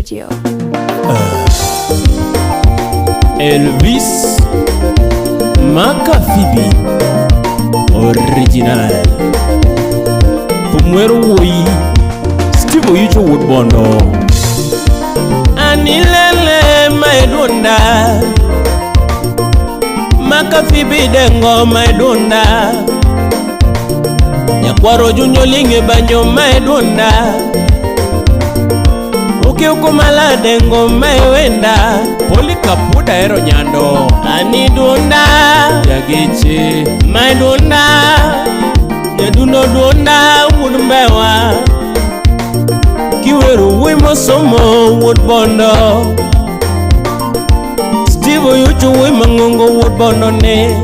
Studio. Elvis Makafibi Original Pumwero Woi Steve Oyucho Woodbondo Anilele Maedunda Makafibi Dengo Maedunda Nyakwaro Junyo Linge Banyo Maedunda Ukiukumala Dengo Maewenda Poli Kapuda Ero Nyando Anidunda Yagichi Maedunda Yadundo Dunda Wudumbewa Kiweru Wimo Somo Woodbondo Steve Oyucho Wima Ngongo Woodbondo ne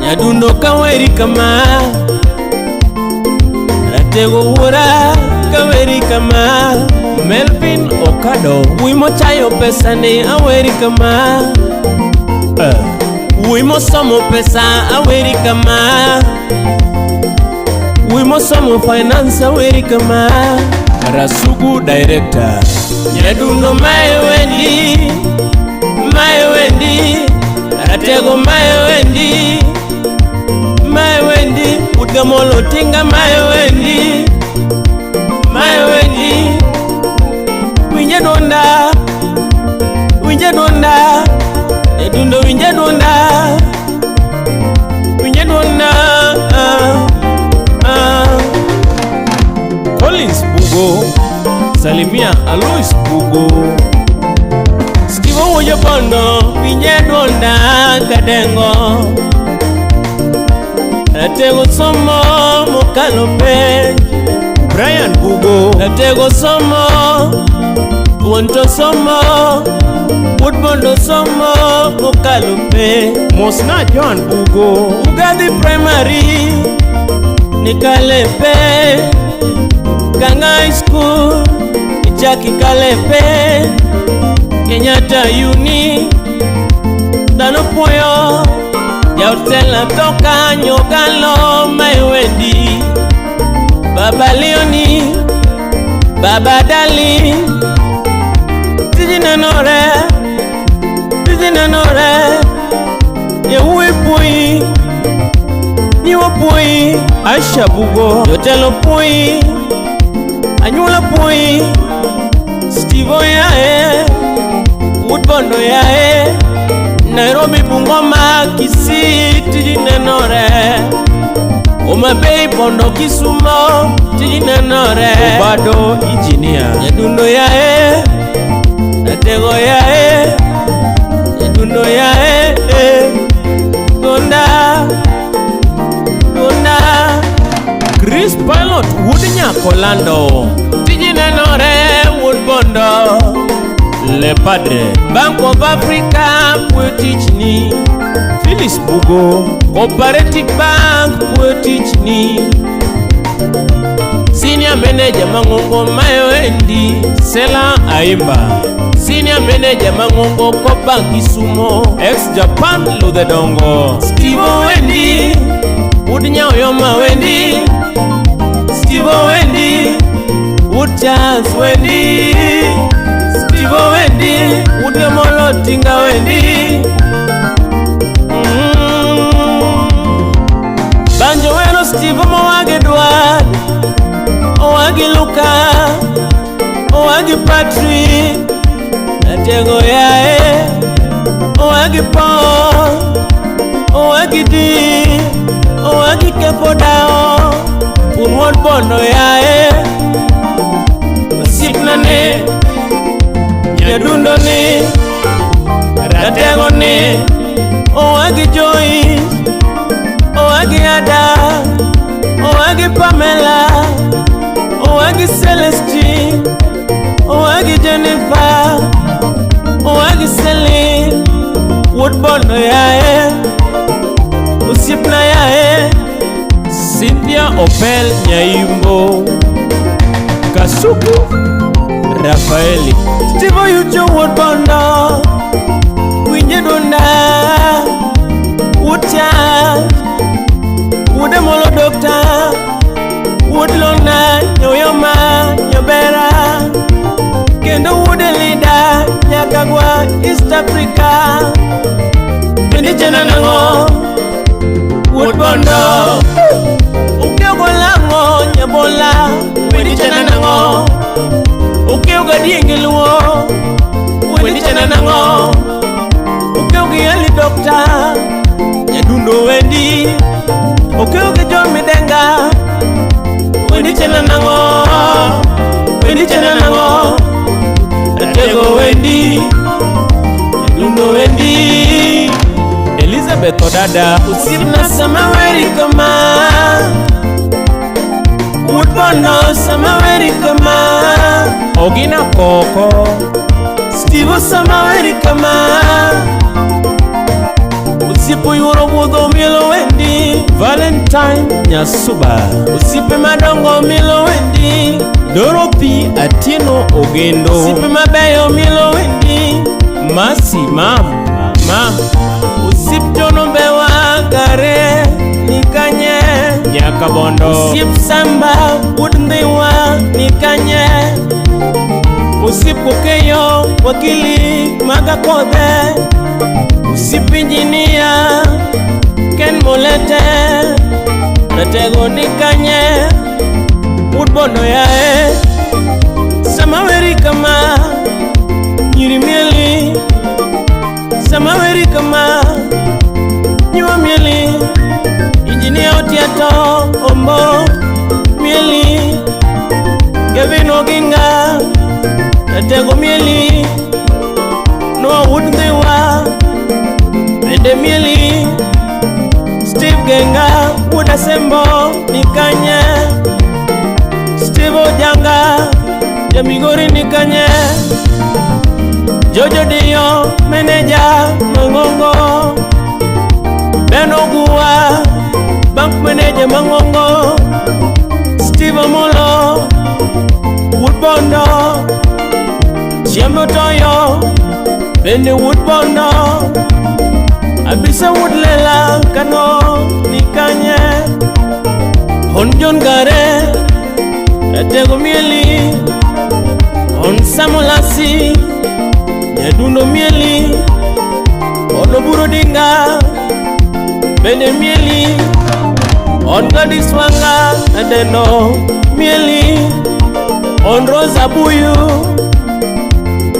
Yadundo Kaweri Kama Ratego Wura Kaweri Kama Melvin Okado Wimo Chayo Pesa ne Aweri Kama Wimo Somo Pesa Aweri Kama Wimo Somo Finance Aweri Kama Rasugu Director Nyadundo Maewendi Ratego Maewendi Udgamolo Tinga Maewendi Winjadonda Edundo Winjadonda Collins Bugo Salimia Alois Bugo Steve Woodbondo Winjadonda Gadengo Ratego Somo Mokalope Brian Bugo Ratego Somo Wonto Somo Woodbondo Somo Mokalope Mosna John Bugo Ugadi Primary Nikalepe Ganga School Ichaki Kalepe Kenyatta Uni Dano Poyo Yautela Toka Nyogalo Maewendi Baba Leoni Baba Dali Tijina Nore Yewe Pui Niwa Pui Aisha Bugo Yotelo Pui Anyula Pui Steve Yae Woodbondo Yae Nairobi Bungoma Kisii Tijina Nore Oma Bay Bondo Kisumo Tijina Nore Obado Engineer Yadundo Yae Natego Yae Yadundo Yae Donda Chris Pilot Woodnya Kolando Tijina Nore Woodbondo Le Padre Bank of Africa Pwetichni Phyllis Bugo Cooperative Bank Pwetichni Senior Manager Mangongo Maewendi Sela Aimba Senior Manager Mangongo Kopa Kisumo Ex-Japan Ludedongo Steve Wendi Woodnya Oyoma Wendi Steve Wendi Woodchance Wendi Steve Wendi Woodgamolo Tinga Wendi Banjo Wero Steve Mwage Dwad Owagi Luka Owagi Patrick Natego Yae Owagi Paul Owagi D Owagi Kepodao Woodbondo Yae Siknane Yadundo ni Ratego ni Owagi Joy Owagi Ada Owagi Pamela Owagi Celestine Owagi Jennifer Owagi Celine Woodbondo Yae Usipna Yae Cynthia Opel Nyaimbo Kasuku Rafaeli Steve Oyucho Woodbondo Winjadonda Woodcha Woodamolo Doctor Woodlona Nyoyoma Nyabera Melida Nyakagwa East Africa Wendi chena nango Wood Bondo Ukiogo lango Nyabola Wendi chena nango Ukiogo diengiluo Wendi chena nango Ukiogo yali dokta Nyadundo wendi Ukiogo John Midenga Wendi chena nango Wendi chena nango Atego wendi Nyadundo wendi Elizabeth Odada Usipna samaweri kama Wood Bondo samaweri kama Ogina Koko Steve samaweri kama Usipo yuro wudo milo wendi Valentine Nyasuba Usipe madongo milo wendi Dorothy Atieno Ogendo Usipe mabeyo milo wendi Masi mam Usip Jono Mbewa Gare Nikanye Nyakabondo Usip Samba Udndewa Nikanye Usip Kokeyo Wakili Magakode Usip Engineer Ken Molete Natego Nikanye Wood Bondo yae Samaweri kama Nyirimieli Samaweri kama Nyua mieli Engineer Otiato Ombo Mieli Kevin Oginga Natego mieli Noah Woodndewa Bende mieli Steve Genga Wood Sembo Nikanye Steve Ojanga Jamigori Nikanye Jojo Dio Manager Mangongo Benoguwa Bank Manager Mangongo Steve Amolo Wood Bondo Chiambo Toyo Bende Wood Bondo Abisa Wood Lela Kano Nikanye Hon John Gare Atego mieli On Samolasi Nyadundo mieli Ono Burodinga Bende mieli On Gladys Wanga Adeno mieli On Rosa Buyu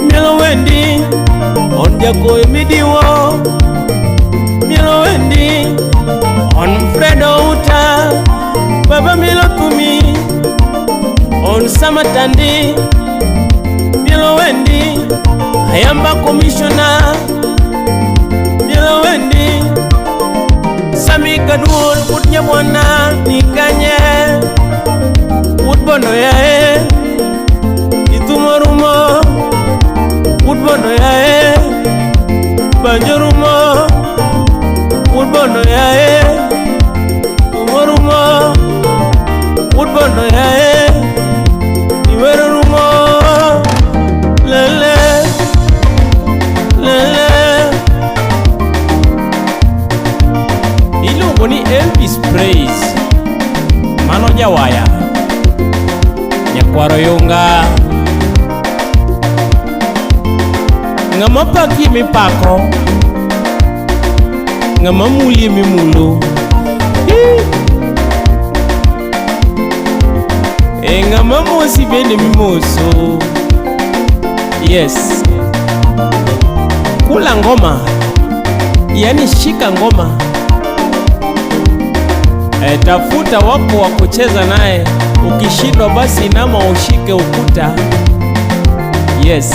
Mielo wendi On Jako Emidiwo Mielo wendi On Fredo Uta Baba Milo Kumi On Samatandi Mielo wendi Ayamba Commissioner Mielo wendi Sami Kadul Kutnya Mwana Nikanye Wood Bondo yae Itumarumo Wood Bondo yae Banjorumo Wood Bondo yae Tumarumo Wood Bondo yae Iwerumo Lele Ilungo ni Elvis Praise Mano Jawaya Nyakwaro Yunga Ngama paki mipako Ngama muli mimulo Ngama mosi bende mimoso Yes Kula ngoma Yani shika ngoma Tafuta wako wa kucheza naye Ukishindwa basi inama ushike ukuta Yes